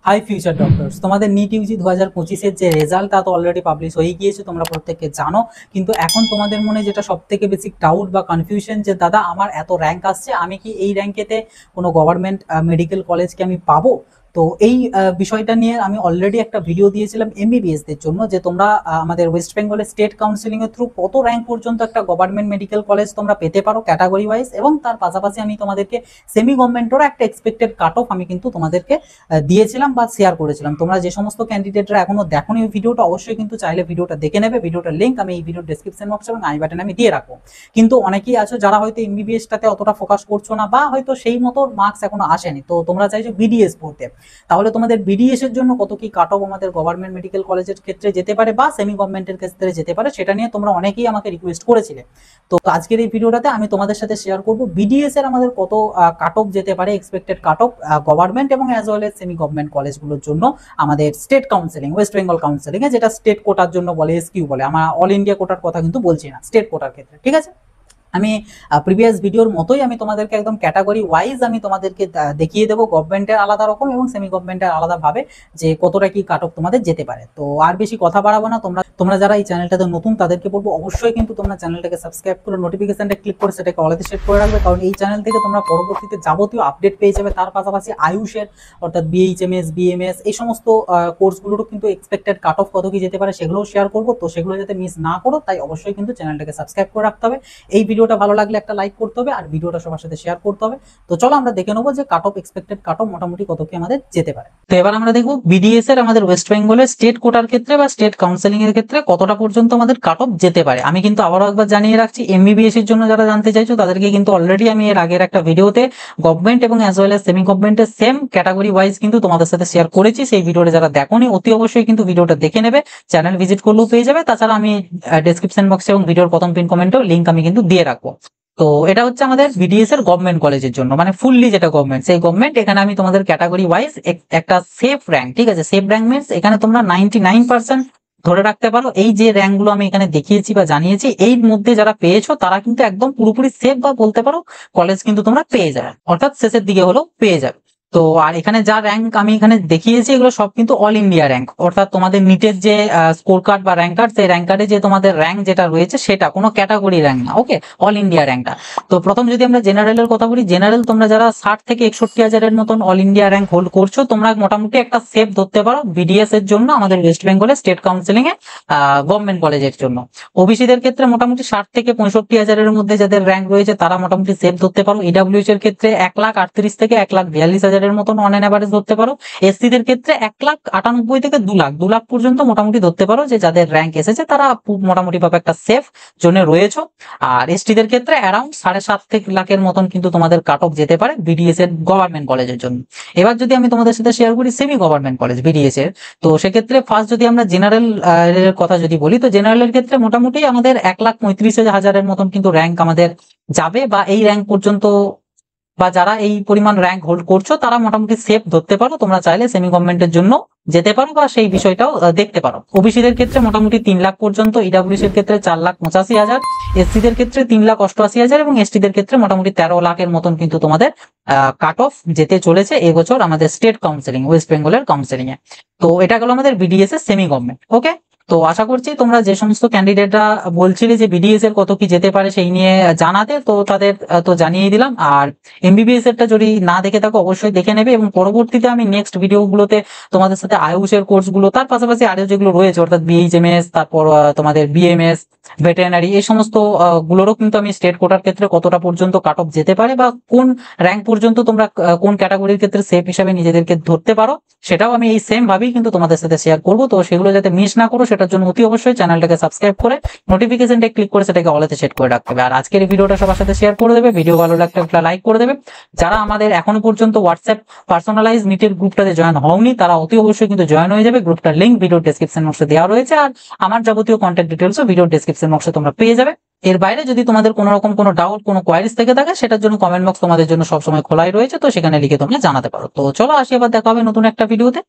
High future doctors, তোমাদের NEET Yuji 2025-এর যে result তা তো অলরেডি পাবলিশ হয়ে গিয়েছে, তোমরা প্রত্যেককে জানো। কিন্তু এখন তোমাদের মনে যেটা সব থেকে বেশি ডাউট বা কনফিউশন, যে দাদা আমার এত র্যাঙ্ক আসছে, আমি কি এই র্যাঙ্কেতে কোনো গভর্নমেন্ট মেডিকেল কলেজকে আমি পাবো? তো এই বিষয়টা নিয়ে আমি অলরেডি একটা ভিডিও দিয়েছিলাম এমবিবিএস দের জন্য, যে তোমরা আমাদের ওয়েস্ট বেঙ্গলের স্টেট কাউন্সিলিং এর থ্রু কত র্যাঙ্ক পর্যন্ত একটা গভর্নমেন্ট মেডিকেল কলেজ তোমরা পেতে পারো ক্যাটাগরি ওয়াইজ, এবং তার পাশাপাশি আমি তোমাদেরকে সেমি গভর্নমেন্টেরও একটা এক্সপেক্টেড কাট অফ আমি কিন্তু তোমাদেরকে দিয়েছিলাম বা শেয়ার করেছিলাম। তোমরা যে সমস্ত ক্যান্ডিডেটরা এখনো দেখোনি ওই ভিডিওটা, অবশ্যই কিন্তু চাইলে ভিডিওটা দেখে নেবে। ভিডিওটার লিঙ্ক আমি এই ভিডিওর ডেসক্রিপশন বক্সে এবং আই বাটনে আমি দিয়ে রাখবো। কিন্তু অনেকেই আছো যারা হয়তো এমবিবিএসটাতে অতটা ফোকাস করছো না, বা হয়তো সেই মতো মার্কস এখনো আসেনি, তো তোমরা চাইছো বিডিএস পড়তে। তাহলে তোমাদের বিডিএস এর জন্য কত কি কাট অফ আমাদের গভর্নমেন্ট মেডিকেল কলেজের ক্ষেত্রে যেতে পারে বা সেমি গভর্নমেন্টের ক্ষেত্রে যেতে পারে, সেটা নিয়ে তোমরা অনেকেই আমাকে রিকোয়েস্ট করেছিলে। তো আজকের এই ভিডিওটাতে আমি তোমাদের সাথে শেয়ার করব বিডিএস এর আমাদের কত কাট অফ যেতে পারে, এক্সপেক্টেড কাট অফ গভর্নমেন্ট এবং as well as semi government কলেজগুলোর জন্য আমাদের state counselling, West Bengal counselling এ, যেটা স্টেট কোটার জন্য বলে, এসকিউ বলে। আমরা অল ইন্ডিয়া কোটার কথা কিন্তু বলছি না, স্টেট কোটার ক্ষেত্রে, ঠিক আছে? আমি প্রিভিয়াস ভিডিওর মতোই আমি তোমাদেরকে একদম ক্যাটাগরি ওয়াইজ আমি তোমাদেরকে দেখিয়ে দেবো, গভর্নমেন্টের আলাদা রকম এবং সেমি গভর্নমেন্টের আলাদা ভাবে যে কতটা কি কাট অফ তোমাদের যেতে পারে। তো আর বেশি কথা বাড়াবো না, তোমরা যারা এই চ্যানেলটাতে নতুন তাদেরকে বলবো অবশ্যই কিন্তু তোমরা চ্যানেলটাকে সাবস্ক্রাইব করে নোটিফিকেশনটা ক্লিক করে সেটাকে অলরেডি সেট করে রাখবে, কারণ এই চ্যানেল থেকে তোমরা পরবর্তীতে যাবতীয় আপডেট পেয়ে যাবে। তার পাশাপাশি আয়ুষের অর্থাৎ বিএইচএমএস, বিএমএস, এই সমস্ত কোর্সগুলোরও কিন্তু এক্সপেক্টেড কাট অফ কত কি যেতে পারে সেগুলোও শেয়ার করবো। তো সেগুলো যাতে মিস না করো, তাই অবশ্যই কিন্তু চ্যানেলটাকে সাবস্ক্রাইব করে রাখতে হবে। এই ভিডিওটা ভালো লাগলে একটা লাইক করতে হবে আর ভিডিওটা সবার সাথে শেয়ার করতে হবে। তো চলো আমরা দেখে নেবো যে cut off, expected cut of মোটামুটি কত কি আমাদের যেতে পারে। তো এবার আমরা দেখবো বিডিএস এর আমাদের ওয়েস্ট বেঙ্গলের স্টেট কোটার ক্ষেত্রে বা স্টেট কাউন্সিলিং এর ক্ষেত্রে কতটা পর্যন্ত আমাদের কাট অফ যেতে পারে। আমি কিন্তু আবারও একবার জানিয়ে রাখছি, এমবিবিএস এর জন্য যারা জানতে চাইছো তাদেরকে কিন্তু অলরেডি আমি এর আগের একটা ভিডিওতে গভর্নমেন্ট এবং অ্যাজ ওয়েল এজ সেমি গভর্নমেন্টের সেম ক্যাটাগরি ওয়াইজ কিন্তু তোমাদের সাথে শেয়ার করেছি। সেই ভিডিওটা যারা দেখোনি অতি অবশ্যই কিন্তু ভিডিওটা দেখে নেবে, চ্যানেল ভিজিট করলেও পেয়ে যাবে। তাছাড়া আমি ডেসক্রিপশন বক্সে এবং ভিডিওর প্রথম পিন কমেন্টেও লিঙ্ক আমি কিন্তু দিয়ে রাখবো। তো এটা হচ্ছে আমাদের বিডিএস এর গভর্নমেন্ট কলেজের জন্য, মানে ফুললি যেটা গভর্নমেন্ট, সেই গভর্নমেন্ট। এখানে আমি তোমাদের ক্যাটাগরি ওয়াইজ একটা সেফ র্যাঙ্ক, ঠিক আছে? সেফ র্যাঙ্ক মিনস এখানে তোমরা 99% ধরে রাখতে পারো এই যে র্যাঙ্ক গুলো আমি এখানে দেখিয়েছি বা জানিয়েছি, এর মধ্যে যারা পেয়েছো তারা কিন্তু একদম পুরোপুরি সেফ বা বলতে পারো কলেজ কিন্তু তোমরা পেয়ে যাবে, অর্থাৎ শেষের দিকে হলেও পেয়ে যাবে। তো আর এখানে যা র্যাঙ্ক আমি এখানে দেখিয়েছি এগুলো সব কিন্তু অল ইন্ডিয়া র্যাঙ্ক, অর্থাৎ তোমাদের নিটের যে স্কোর কার্ড বা র্যাঙ্ক কার্ড, সেই র্যাঙ্ক কার্ডে যে তোমাদের র্যাঙ্ক যেটা রয়েছে সেটা কোনো ক্যাটাগরি র্যাঙ্ক না, ওকে? All India র্যাঙ্কটা। তো প্রথম যদি আমরা জেনারেলের কথা বলি, জেনারেল তোমরা যারা 60 থেকে 61 হাজারের মতন অল ইন্ডিয়া র্যাঙ্ক হোল্ড করছো, তোমরা মোটামুটি একটা সেফ ধরতে পারো বিডিএস এর জন্য আমাদের ওয়েস্ট বেঙ্গলের স্টেট কাউন্সিলিং এ গভর্নমেন্ট কলেজের জন্য। ওবিসিদের ক্ষেত্রে মোটামুটি 60 থেকে 65 হাজারের মধ্যে যাদের র্যাঙ্ক রয়েছে তারা মোটামুটি সেফ ধরতে পারো। ইডব্লিউএস এর ক্ষেত্রে 1,38,000 থেকে 1,42,000 মতন অন এন অ্যাভারেজ ধরতে পারো। এসসিদের ক্ষেত্রে 1,98,000 থেকে 2 লাখ পর্যন্ত মোটামুটি ধরতে পারো, যে যাদের র্যাঙ্ক এসেছে তারা মোটামুটি ভাবে একটা সেফ জোনে রয়েছে। আর এসটিদের ক্ষেত্রে অ্যারাউন্ড 7.5 লাখের মতন কিন্তু তোমাদের কাট অফ যেতে পারে বিডিএস এর গভর্নমেন্ট কলেজের জন্য। এবার যদি আমি তোমাদের সাথে শেয়ার করি সেমি গভর্নমেন্ট কলেজ বিডিএস এর, তো সেক্ষেত্রে ফার্স্ট যদি আমরা জেনারেল এর কথা যদি বলি, তো জেনারেলের ক্ষেত্রে মোটামুটি আমাদের 1,35,000 মতন কিন্তু র্যাঙ্ক আমাদের যাবে, বা এই র্যাঙ্ক পর্যন্ত বা যারা এই পরিমাণ র্যাঙ্ক হোল্ড করছো তারা মোটামুটি সেফ ধরতে পারো। তোমরা চাইলে সেমি গভর্নমেন্টের জন্য যেতে পারো বা সেই বিষয়টাও দেখতে পারো। ওবিসিদের ক্ষেত্রে মোটামুটি 3 লাখ পর্যন্ত, ইডব্লিউএস এর ক্ষেত্রে 4,85,000, এসসিদের ক্ষেত্রে 3,88,000 এবং এসটিদের ক্ষেত্রে মোটামুটি 13 লাখের মতন কিন্তু তোমাদের কাট অফ যেতে চলেছে এবছর আমাদের স্টেট কাউন্সিলিং, ওয়েস্ট বেঙ্গলের কাউন্সিলিং এ। তো এটা গেল আমাদের বিডিএস এর সেমি গভর্নমেন্ট, ওকে? তো আশা করছি তোমরা যে সমস্ত ক্যান্ডিডেটরা বলছিলে যে বিডিএস এর কত কি যেতে পারে সেই নিয়ে জানাতে, তো তাদের তো জানিয়ে দিলাম। আর এমবিবিএস এরটা যদি না দেখে থাকো অবশ্যই দেখে নেবে, এবং পরবর্তীতে আমি নেক্সট ভিডিওগুলোতে তোমাদের সাথে আয়ুষের কোর্সগুলো, তার পাশাপাশি আরো যেগুলো রয়েছে অর্থাৎ বিএইচএমএস, তারপর তোমাদের বিএমএস, ভেটেরিনারি, এই সমস্ত গুলোরও কিন্তু আমি স্টেট কোটার ক্ষেত্রে কতটা পর্যন্ত কাট অফ যেতে পারে বা কোন র্যাঙ্ক পর্যন্ত তোমরা কোন ক্যাটাগরির ক্ষেত্রে সেফ হিসাবে নিজেদেরকে ধরতে পারো, সেটাও আমি এই সেম ভাবেই কিন্তু তোমাদের সাথে শেয়ার করবো। তো সেগুলো যাতে মিস না করো সেটার জন্য অতি অবশ্যই চ্যানেলটাকে সাবস্ক্রাইব করে নোটিফিকেশনটা ক্লিক করে সেটাকে অলেতে সেট করে রাখতে হবে। আর আজকের এই ভিডিওটা সবার সাথে শেয়ার করে দেবে, ভিডিও ভালো লাগলে একটা লাইক করে দেবে। যারা আমাদের এখনো পর্যন্ত হোয়াটসঅ্যাপ পার্সোনালাইজ নিটের গ্রুপটাতে জয়েন হওনি তারা অতি অবশ্যই কিন্তু জয়েন হয়ে যাবে। গ্রুপটার লিংক ভিডিও ডেসক্রিপশন বক্সে দেওয়া রয়েছে, আর আমার যাবতীয় কন্ট্যাক্ট ডিটেলসও ভিডিও ডেসক্রিপশন বক্সে তোমরা পেয়ে যাবে। এর বাইরে যদি তোমাদের কোনো রকম কোনো ডাউট, কোনো কোয়ারিজ থেকে থাকে, সেটার জন্য কমেন্ট বক্স তোমাদের জন্য সবসময় খোলাই রয়েছে, তো সেখানে লিখে তোমরা জানাতে পারো। তো চলো আসি, আবার দেখা হবে নতুন একটা ভিডিওতে।